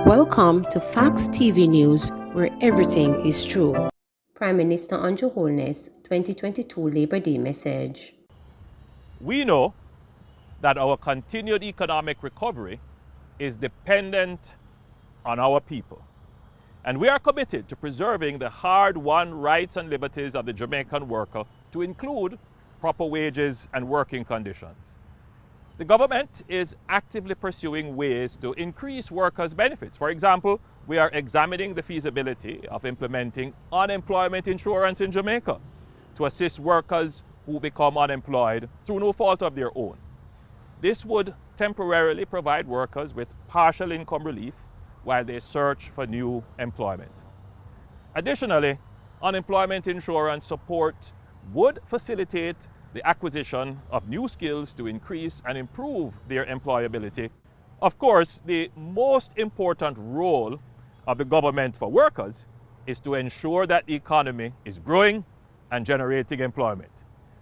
Welcome to Facts TV News, where everything is true. Prime Minister Andrew Holness 2022 Labor Day message. We know that our continued economic recovery is dependent on our people. And we are committed to preserving the hard-won rights and liberties of the Jamaican worker, to include proper wages and working conditions. The government is actively pursuing ways to increase workers' benefits. For example, we are examining the feasibility of implementing unemployment insurance in Jamaica to assist workers who become unemployed through no fault of their own. This would temporarily provide workers with partial income relief while they search for new employment. Additionally, unemployment insurance support would facilitate the acquisition of new skills to increase and improve their employability. Of course, the most important role of the government for workers is to ensure that the economy is growing and generating employment.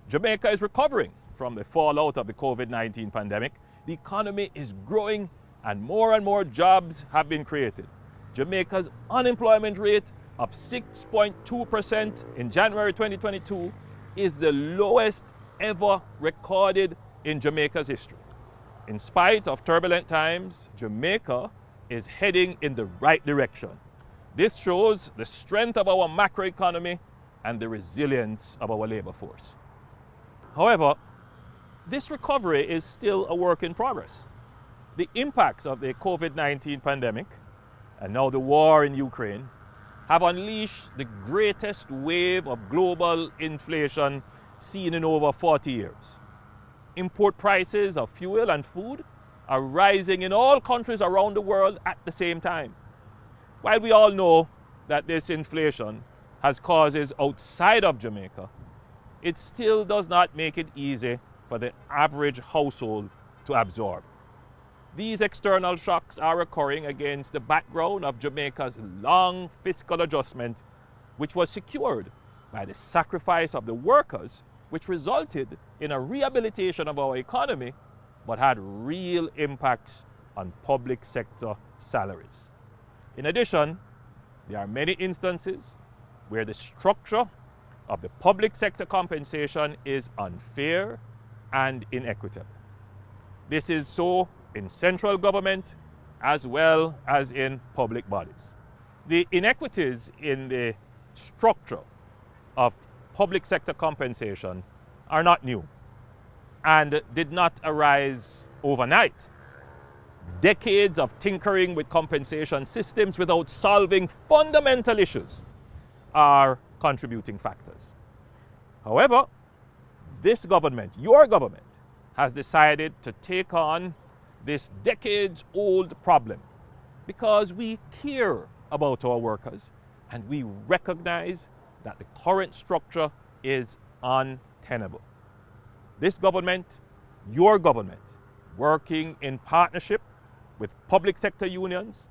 Jamaica is recovering from the fallout of the COVID-19 pandemic. The economy is growing and more jobs have been created. Jamaica's unemployment rate of 6.2% in January 2022 is the lowest ever recorded in Jamaica's history. In spite of turbulent times, Jamaica is heading in the right direction. This shows the strength of our macroeconomy and the resilience of our labor force. However, this recovery is still a work in progress. The impacts of the COVID-19 pandemic and now the war in Ukraine have unleashed the greatest wave of global inflation seen in over 40 years. Import prices of fuel and food are rising in all countries around the world at the same time. While we all know that this inflation has causes outside of Jamaica, it still does not make it easy for the average household to absorb. These external shocks are occurring against the background of Jamaica's long fiscal adjustment, which was secured by the sacrifice of the workers, which resulted in a rehabilitation of our economy, but had real impacts on public sector salaries. In addition, there are many instances where the structure of the public sector compensation is unfair and inequitable. This is so in central government as well as in public bodies. The inequities in the structure of public sector compensation are not new and did not arise overnight. Decades of tinkering with compensation systems without solving fundamental issues are contributing factors. However, this government, your government, has decided to take on this decades-old problem because we care about our workers and we recognize that the current structure is untenable. This government, your government, working in partnership with public sector unions,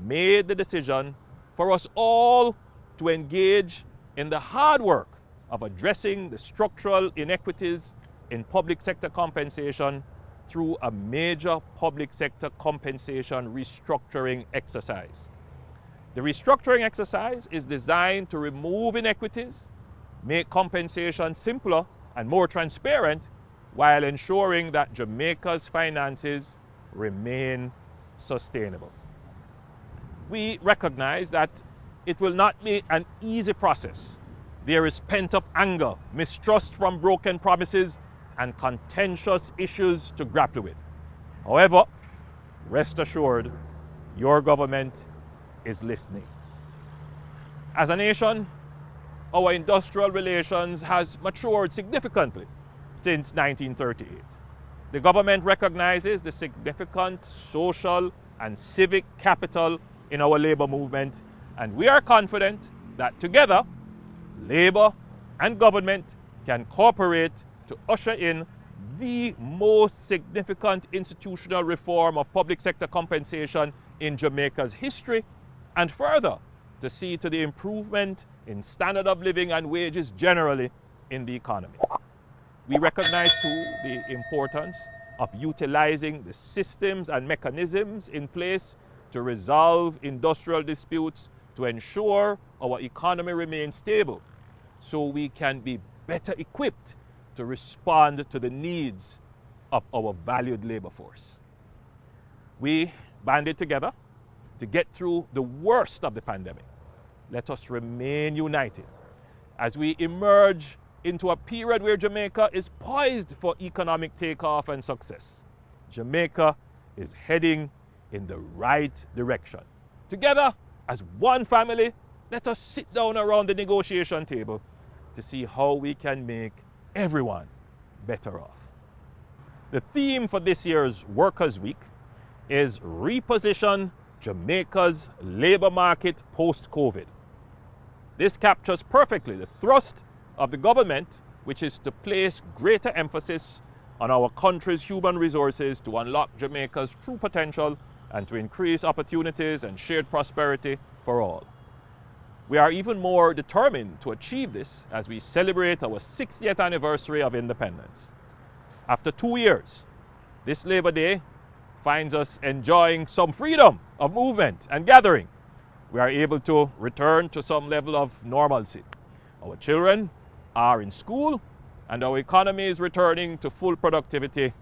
made the decision for us all to engage in the hard work of addressing the structural inequities in public sector compensation through a major public sector compensation restructuring exercise. The restructuring exercise is designed to remove inequities, make compensation simpler and more transparent, while ensuring that Jamaica's finances remain sustainable. We recognize that it will not be an easy process. There is pent-up anger, mistrust from broken promises, and contentious issues to grapple with. However, rest assured, your government is listening. As a nation, our industrial relations has matured significantly since 1938. The government recognizes the significant social and civic capital in our labor movement, and we are confident that together, labor and government can cooperate to usher in the most significant institutional reform of public sector compensation in Jamaica's history, and further, to see to the improvement in standard of living and wages generally in the economy. We recognize too the importance of utilizing the systems and mechanisms in place to resolve industrial disputes, to ensure our economy remains stable, so we can be better equipped to respond to the needs of our valued labor force. We banded together to get through the worst of the pandemic. Let us remain united as we emerge into a period where Jamaica is poised for economic takeoff and success. Jamaica is heading in the right direction. Together, as one family, let us sit down around the negotiation table to see how we can make everyone better off. The theme for this year's Workers' Week is Reposition Jamaica's Labor Market Post-COVID. This captures perfectly the thrust of the government, which is to place greater emphasis on our country's human resources to unlock Jamaica's true potential and to increase opportunities and shared prosperity for all. We are even more determined to achieve this as we celebrate our 60th anniversary of independence. After 2 years, this Labor Day finds us enjoying some freedom of movement and gathering. We are able to return to some level of normalcy. Our children are in school and our economy is returning to full productivity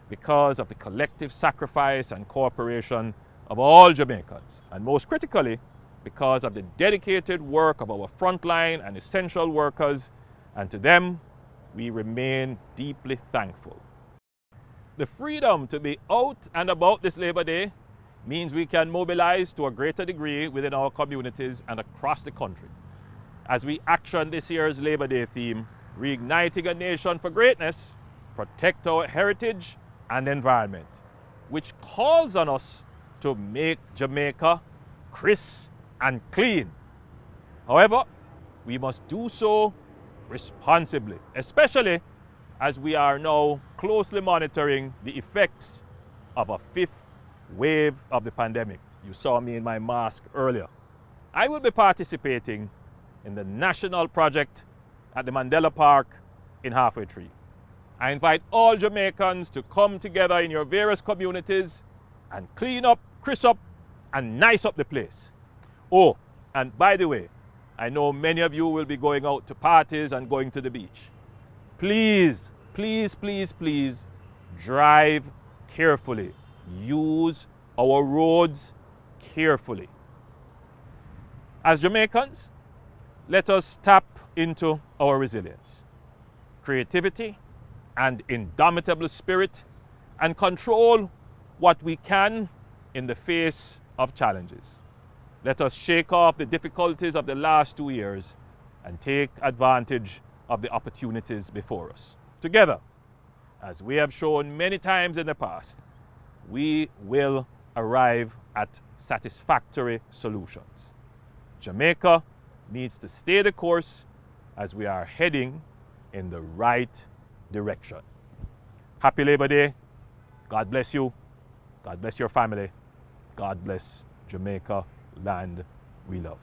because of the collective sacrifice and cooperation of all Jamaicans, and most critically, because of the dedicated work of our frontline and essential workers, and to them, we remain deeply thankful. The freedom to be out and about this Labor Day means we can mobilize to a greater degree within our communities and across the country. As we action this year's Labor Day theme, Reigniting a Nation for Greatness, protect our heritage and environment, which calls on us to make Jamaica crisp and clean. However, we must do so responsibly, especially as we are now closely monitoring the effects of a fifth wave of the pandemic. You saw me in my mask earlier. I will be participating in the national project at the Mandela Park in Halfway Tree. I invite all Jamaicans to come together in your various communities and clean up, crisp up, and nice up the place. Oh, and by the way, I know many of you will be going out to parties and going to the beach. Please, please, please, please drive carefully. Use our roads carefully. As Jamaicans, let us tap into our resilience, creativity, and indomitable spirit, and control what we can in the face of challenges. Let us shake off the difficulties of the last 2 years and take advantage of the opportunities before us. Together, as we have shown many times in the past, we will arrive at satisfactory solutions. Jamaica needs to stay the course as we are heading in the right direction. Happy Labor Day. God bless you. God bless your family. God bless Jamaica, land we love.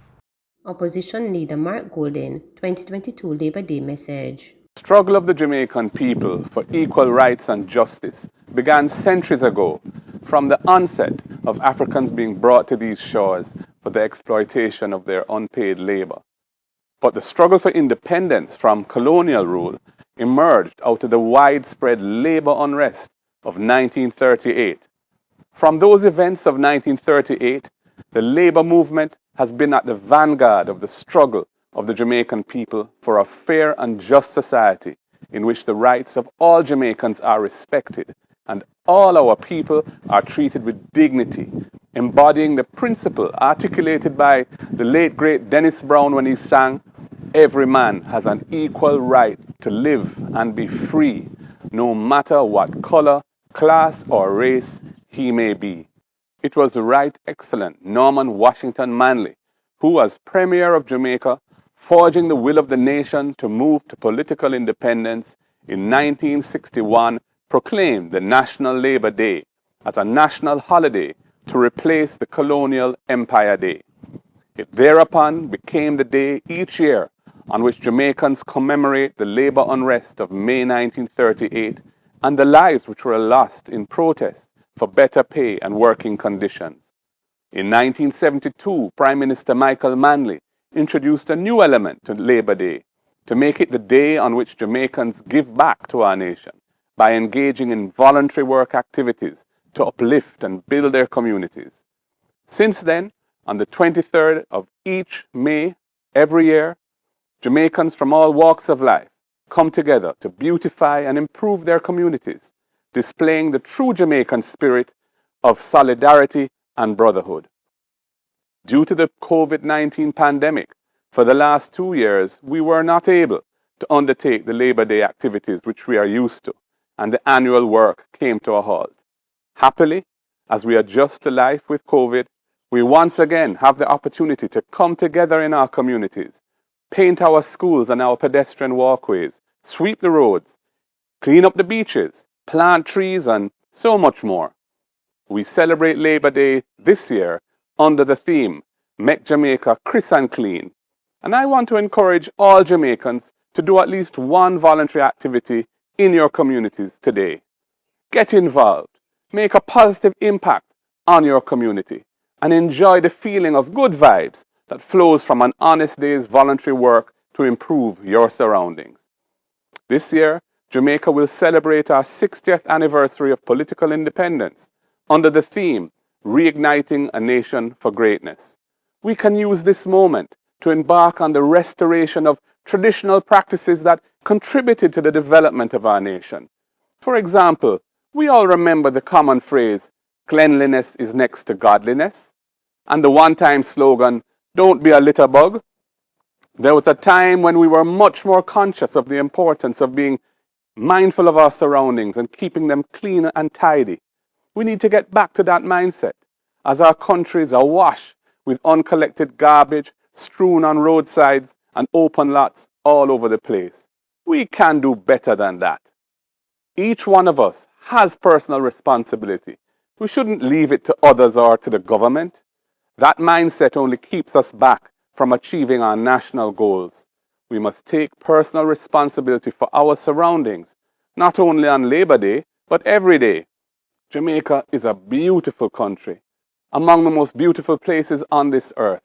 Opposition Leader Mark Golden, 2022 Labor Day message. The struggle of the Jamaican people for equal rights and justice began centuries ago, from the onset of Africans being brought to these shores for the exploitation of their unpaid labor. But the struggle for independence from colonial rule emerged out of the widespread labor unrest of 1938. From those events of 1938, the labor movement has been at the vanguard of the struggle of the Jamaican people for a fair and just society in which the rights of all Jamaicans are respected and all our people are treated with dignity, embodying the principle articulated by the late great Dennis Brown when he sang, "Every man has an equal right to live and be free, no matter what color, class, or race he may be." It was the Right Excellent Norman Washington Manley who, as Premier of Jamaica, forging the will of the nation to move to political independence in 1961, proclaimed the National Labor Day as a national holiday to replace the colonial Empire Day. It thereupon became the day each year on which Jamaicans commemorate the labor unrest of May 1938 and the lives which were lost in protest for better pay and working conditions. In 1972, Prime Minister Michael Manley introduced a new element to Labor Day to make it the day on which Jamaicans give back to our nation by engaging in voluntary work activities to uplift and build their communities. Since then, on the 23rd of each May every year, Jamaicans from all walks of life come together to beautify and improve their communities, displaying the true Jamaican spirit of solidarity and brotherhood. Due to the COVID-19 pandemic, for the last 2 years, we were not able to undertake the Labor Day activities which we are used to, and the annual work came to a halt. Happily, as we adjust to life with COVID, we once again have the opportunity to come together in our communities, paint our schools and our pedestrian walkways, sweep the roads, clean up the beaches, plant trees, and so much more. We celebrate Labor Day this year under the theme, Make Jamaica Crisp and Clean. And I want to encourage all Jamaicans to do at least one voluntary activity in your communities today. Get involved, make a positive impact on your community, and enjoy the feeling of good vibes that flows from an honest day's voluntary work to improve your surroundings. This year, Jamaica will celebrate our 60th anniversary of political independence under the theme, Reigniting a Nation for Greatness. We can use this moment to embark on the restoration of traditional practices that contributed to the development of our nation. For example, we all remember the common phrase, cleanliness is next to godliness, and the one-time slogan, don't be a litter bug. There was a time when we were much more conscious of the importance of being mindful of our surroundings and keeping them clean and tidy. We need to get back to that mindset, as our country is awash with uncollected garbage strewn on roadsides and open lots all over the place. We can do better than that. Each one of us has personal responsibility. We shouldn't leave it to others or to the government. That mindset only keeps us back from achieving our national goals. We must take personal responsibility for our surroundings, not only on Labor Day, but every day. Jamaica is a beautiful country, among the most beautiful places on this earth.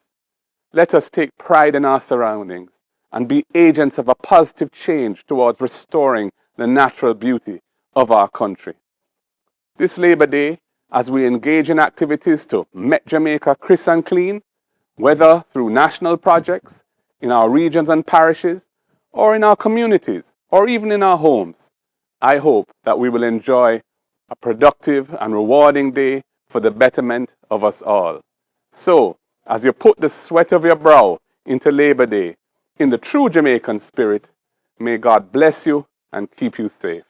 Let us take pride in our surroundings and be agents of a positive change towards restoring the natural beauty of our country. This Labor Day, as we engage in activities to make Jamaica crisp and clean, whether through national projects, in our regions and parishes, or in our communities, or even in our homes, I hope that we will enjoy a productive and rewarding day for the betterment of us all. So, as you put the sweat of your brow into Labor Day, in the true Jamaican spirit, may God bless you and keep you safe.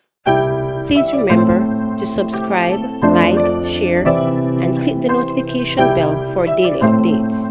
Please remember to subscribe, like, share, and click the notification bell for daily updates.